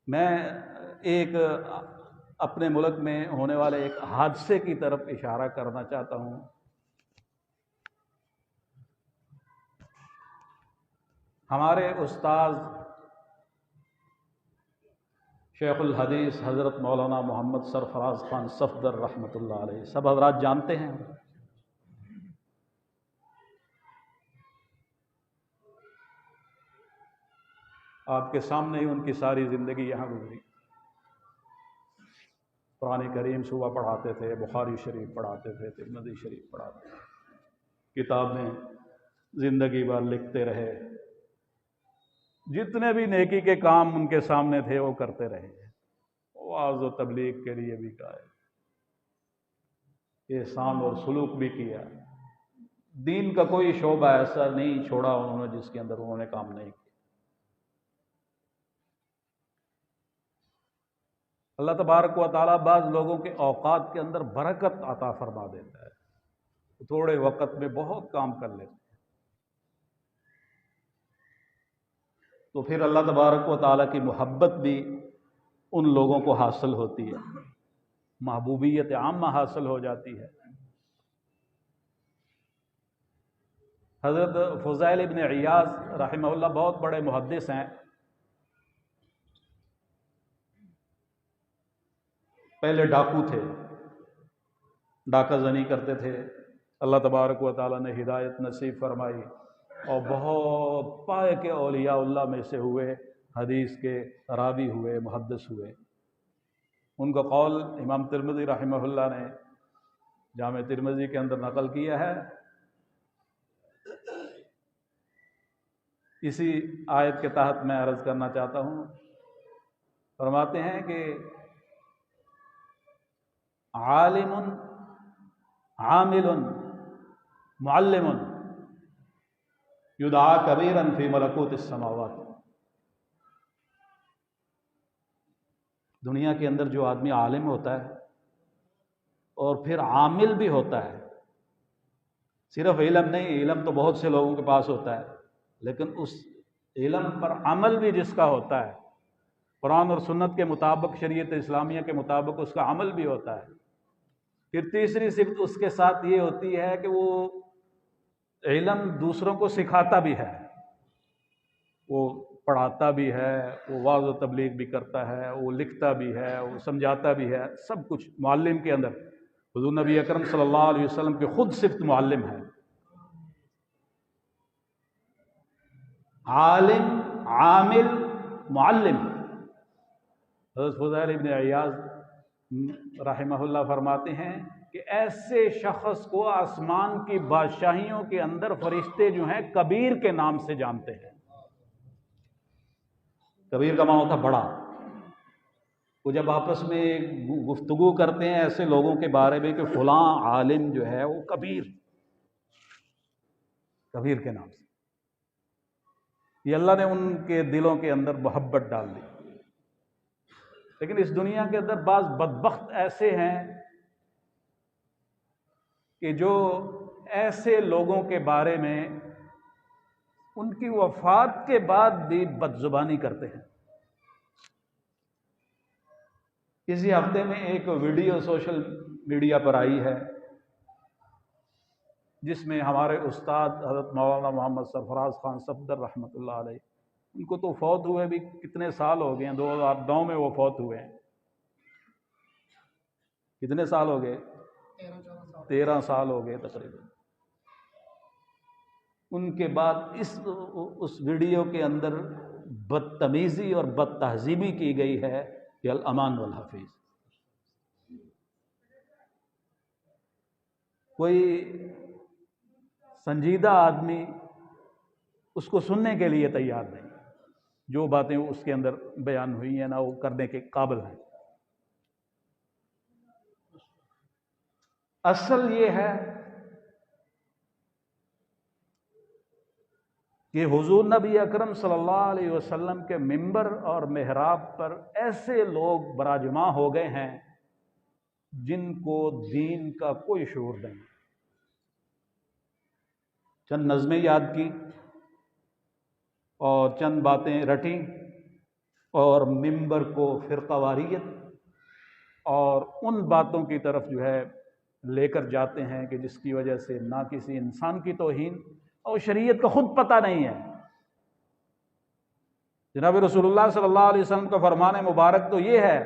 मैं एक अपने मुल्क में होने वाले एक हादसे की तरफ इशारा करना चाहता हूँ। हमारे उस्ताद शेखुल हदीस हज़रत मौलाना मोहम्मद सरफराज खान सफदर रहमतुल्लाह अलैह सब हजरात जानते हैं। आपके सामने ही उनकी सारी ज़िंदगी यहाँ गुजरी। कुरान करीम सुबह पढ़ाते थे, बुखारी शरीफ पढ़ाते थे, तिरमिज़ी शरीफ पढ़ाते थे, किताबें ज़िंदगी भर लिखते रहे। जितने भी नेकी के काम उनके सामने थे वो करते रहे। वाज़ व तबलीग के लिए भी कहा, एहसान और सलूक भी किया। दीन का कोई शोबा ऐसा नहीं छोड़ा उन्होंने जिसके अंदर उन्होंने काम नहीं किया। अल्लाह तबारक व तआला बाज़ लोगों के औकात के अंदर बरकत अता फरमा देता है, थोड़े वक़्त में बहुत काम कर लेते हैं। तो फिर अल्लाह तबारक व तआला की मोहब्बत भी उन लोगों को हासिल होती है, महबूबियत आम्मा हासिल हो जाती है। हज़रत फ़ुज़ैल इब्न इयाज़ रहमहुल्लाह बहुत बड़े मुहद्दिस हैं। पहले डाकू थे, डाका ज़नी करते थे। अल्लाह तबारक व तआला ने हिदायत नसीब फरमाई और बहुत पाए के औलियाउल्लाह में से हुए, हदीस के रावी हुए, मुहद्दिस हुए। उनका कौल इमाम तिरमिज़ी रहमहुल्लाह ने जामे तिरमिज़ी के अंदर नकल किया है। इसी आयत के तहत मैं अर्ज़ करना चाहता हूँ। फरमाते हैं कि आलिमुन आमिलुन मुअल्लिमुन युदआ कबीरन फी मलकूतिस समावात। दुनिया के अंदर जो आदमी आलिम होता है और फिर आमिल भी होता है, सिर्फ इल्म नहीं, इल्म तो बहुत से लोगों के पास होता है, लेकिन उस इल्म पर अमल भी जिसका होता है, कुरान और सुन्नत के मुताबिक, शरीयत इस्लामिया के मुताबिक उसका अमल भी होता है। फिर तीसरी सिफ्त उसके साथ ये होती है कि वो इल्म दूसरों को सिखाता भी है, वो पढ़ाता भी है, वो वाज़ व तबलीग भी करता है, वो लिखता भी है, वो समझाता भी है, सब कुछ मुअल्लिम के अंदर। हुज़ूर नबी अकरम सल्लल्लाहु अलैहि वसल्लम की खुद सिफ्त मुअल्लिम है। आलिम, आमिल, मुअल्लिम। हज़रत फ़ुज़ैल इब्न इयाज़ रहमहुल्लाह फरमाते हैं कि ऐसे शख्स को आसमान की बादशाहियों के अंदर फरिश्ते जो हैं कबीर के नाम से जानते हैं। कबीर का माना होता बड़ा। वो जब आपस में गुफ्तगू करते हैं ऐसे लोगों के बारे में कि फलां आलिम जो है वो कबीर, कबीर के नाम से, ये अल्लाह ने उनके दिलों के अंदर मोहब्बत डाल दी। लेकिन इस दुनिया के अंदर बाज़ बदबख्त ऐसे हैं कि जो ऐसे लोगों के बारे में उनकी वफात के बाद भी बदजुबानी करते हैं। इसी हफ्ते में एक वीडियो सोशल मीडिया पर आई है जिसमें हमारे उस्ताद हज़रत मौलाना मोहम्मद सरफराज खान सफदर रहमतुल्लाह अलैह, उनको तो फौत हुए भी कितने साल हो गए हैं, 2009 में वो फौत हुए हैं। कितने साल हो गए? 13 साल हो गए तकरीबन। उनके बाद उस वीडियो के अंदर बदतमीज़ी और बदतहज़ीबी की गई है कि अल अमान वल हफीज़। कोई संजीदा आदमी उसको सुनने के लिए तैयार नहीं। जो बातें उसके अंदर बयान हुई हैं ना, वो करने के काबिल हैं। असल ये है कि हुजूर नबी अकरम सल्लल्लाहु अलैहि वसल्लम के मिंबर और मेहराब पर ऐसे लोग बराजमा हो गए हैं जिनको दीन का कोई शऊर नहीं। चंद नज़में याद की और चंद बातें रटी और मिंबर को फ़िरक़ावारियत और उन बातों की तरफ जो है लेकर जाते हैं कि जिसकी वजह से ना किसी इंसान की तौहीन और शरीयत का खुद पता नहीं है। जनाब रसूलुल्लाह सल्लल्लाहु अलैहि वसल्लम का फरमान मुबारक तो ये है,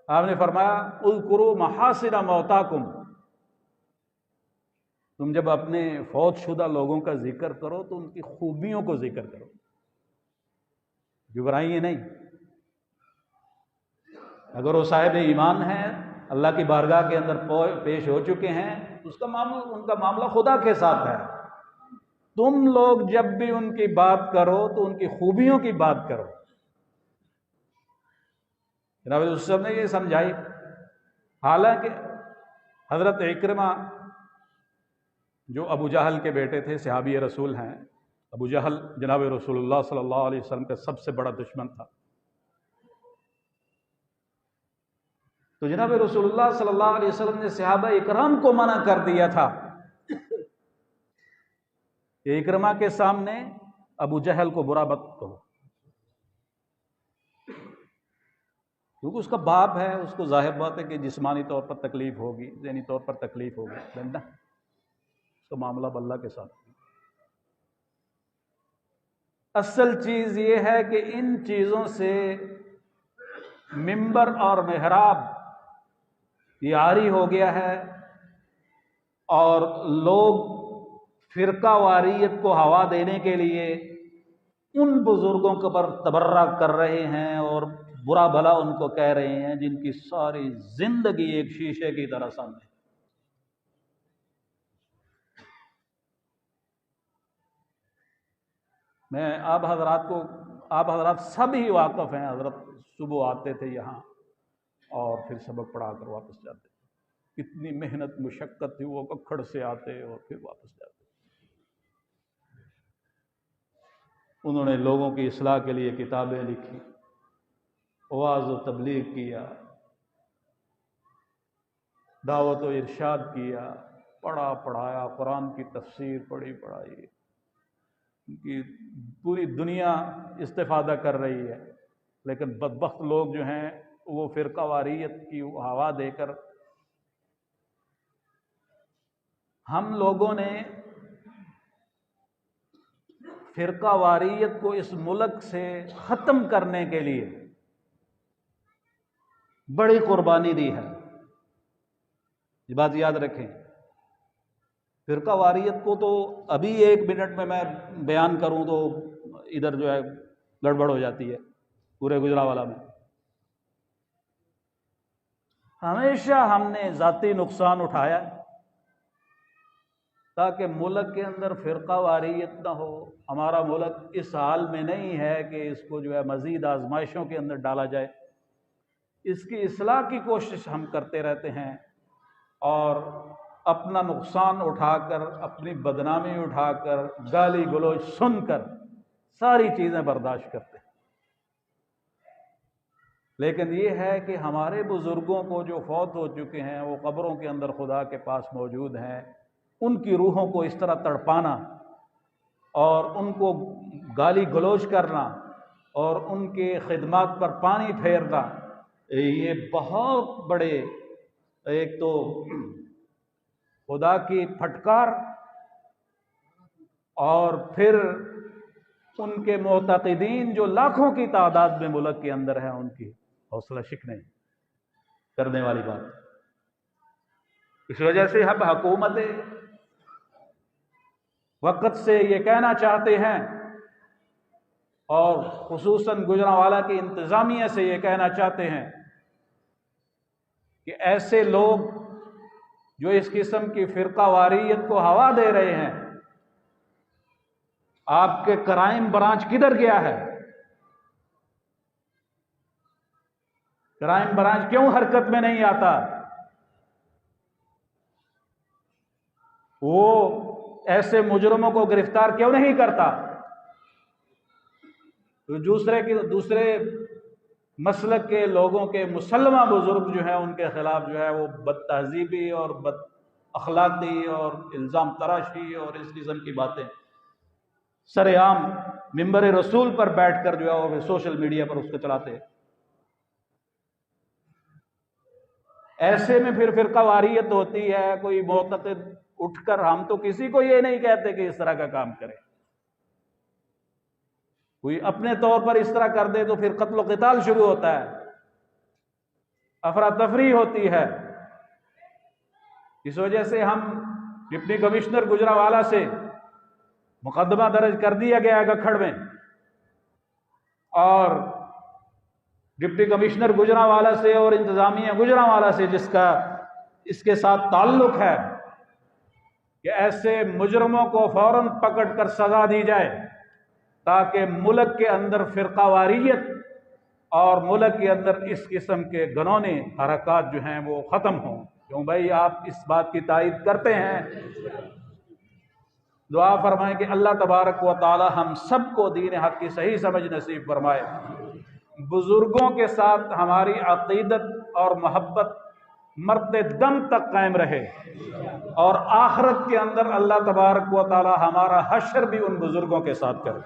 आपने फरमाया उज़्कुरू महासिना मौताकुम, तुम जब अपने फौतशुदा लोगों का जिक्र करो तो उनकी खूबियों को जिक्र करो, बुराई नहीं। अगर वो साहिब ईमान हैं, अल्लाह की बारगाह के अंदर पेश हो चुके हैं, उसका मामला, उनका मामला खुदा के साथ है। तुम लोग जब भी उनकी बात करो तो उनकी खूबियों की बात करो। जनाब उस सब ने ये समझाई। हालांकि हजरत इक्रमा जो अबू जहल के बेटे थे, सहाबी रसूल हैं, अबू जहल जनाब रसूलुल्लाह सल्लल्लाहु अलैहि वसल्लम का सबसे बड़ा दुश्मन था। तो जनाब रसूलुल्लाह सल्लल्लाहु अलैहि वसल्लम ने सहाबा इकराम को मना कर दिया था कि इक्रमा के सामने अबू जहल को बुरा मत कहो, क्योंकि उसका बाप है, उसको जाहिर बात है कि जिस्मानी तौर पर तकलीफ होगी, ज़हनी तौर पर तकलीफ होगी, बंदा उसका मामला अल्लाह के साथ। असल चीज़ ये है कि इन चीज़ों से मिंबर और मेहराब ये आरी हो गया है और लोग फ़िरका वारियत को हवा देने के लिए उन बुज़ुर्गों के पर तबर्रा कर रहे हैं और बुरा भला उनको कह रहे हैं जिनकी सारी जिंदगी एक शीशे की तरह सामने। मैं आप हजरात सब ही वाकफ़ हैं। हजरत सुबह आते थे यहाँ और फिर सबक पढ़ा कर वापस जाते, कितनी मेहनत मुशक्क़त थी, वो कक्खड़ से आते और फिर वापस जाते। उन्होंने लोगों की इस्लाह के लिए किताबें लिखी, वाज़ व तबलीग किया, दावत व इरशाद किया, पढ़ा पढ़ाया, कुरान की तफसीर पढ़ी पढ़ाई, कि पूरी दुनिया इस्तिफादा कर रही है। लेकिन बदबख्त लोग जो हैं वो फ़िरका वारियत की हवा देकर, हम लोगों ने फ़िरका वारियत को इस मुल्क से ख़त्म करने के लिए बड़ी कुर्बानी दी है। ये बात याद रखें। फ़िरका वारियत को तो अभी 1 मिनट में मैं बयान करूं तो इधर जो है गड़बड़ हो जाती है पूरे गुजरावाला में। हमेशा हमने ज़ाती नुकसान उठाया ताकि मुल्क के अंदर फ़िरका वारियत ना हो। हमारा मुल्क इस हाल में नहीं है कि इसको जो है मज़ीद आजमाइशों के अंदर डाला जाए। इसकी इस्लाह की कोशिश हम करते रहते हैं और अपना नुकसान उठाकर, अपनी बदनामी उठाकर, गाली गलौज सुनकर सारी चीज़ें बर्दाश्त करते हैं। लेकिन ये है कि हमारे बुज़ुर्गों को जो फौत हो चुके हैं वो कब्रों के अंदर खुदा के पास मौजूद हैं, उनकी रूहों को इस तरह तड़पाना और उनको गाली गलौज करना और उनके खिदमत पर पानी फेरना, ये बहुत बड़े, एक तो खुदा की फटकार और फिर उनके मोतक़िदीन जो लाखों की तादाद में मुल्क के अंदर है, उनकी हौसला शिकने करने वाली बात। इस वजह से हम हुकूमत वक़्त से ये कहना चाहते हैं और खुसूसन गुजरांवाला की इंतज़ामिया से ये कहना चाहते हैं कि ऐसे लोग जो इस किस्म की फ़िरका वारियत को हवा दे रहे हैं, आपके क्राइम ब्रांच किधर गया है? क्राइम ब्रांच क्यों हरकत में नहीं आता? वो ऐसे मुजरमों को गिरफ्तार क्यों नहीं करता? तो दूसरे मसलक के लोगों के मुसलमान बुजुर्ग जो है उनके खिलाफ जो है वो बदतहजीबी और बद अखलाकी और इल्ज़ाम तराशी और इस किस्म की बातें सरेआम मिंबर रसूल पर बैठकर जो है वो सोशल मीडिया पर उसको चलाते हैं। ऐसे में फिर फिरकावारियत होती है। कोई मोतक़िद उठकर, हम तो किसी को ये नहीं कहते कि इस तरह का काम करे, कोई अपने तौर पर इस तरह कर दे तो फिर कत्ल व क़िताल शुरू होता है, अफरा तफरी होती है। इस वजह से हम डिप्टी कमिश्नर गुजरांवाला से मुकदमा दर्ज कर दिया गया है गखड़ में, और डिप्टी कमिश्नर गुजरांवाला से और इंतजामिया गुजरांवाला से जिसका इसके साथ ताल्लुक है कि ऐसे मुजरमों को फौरन पकड़कर सजा दी जाए ताकि मुल्क के अंदर फिरकावारियत और मुल्क के अंदर इस किस्म के घनौने हरकत जो हैं वो ख़त्म हों। क्यों भाई, आप इस बात की तायद करते हैं। दुआ फरमाएं कि अल्लाह तबारक व तआला हम सबको दीन हक़ की सही समझ नसीब फरमाए, बुजुर्गों के साथ हमारी अक़ीदत और मोहब्बत मरते दम तक कायम रहे, और आखिरत के अंदर अल्लाह तबारक व तआला हमारा हश्र भी उन बुजुर्गों के साथ करे।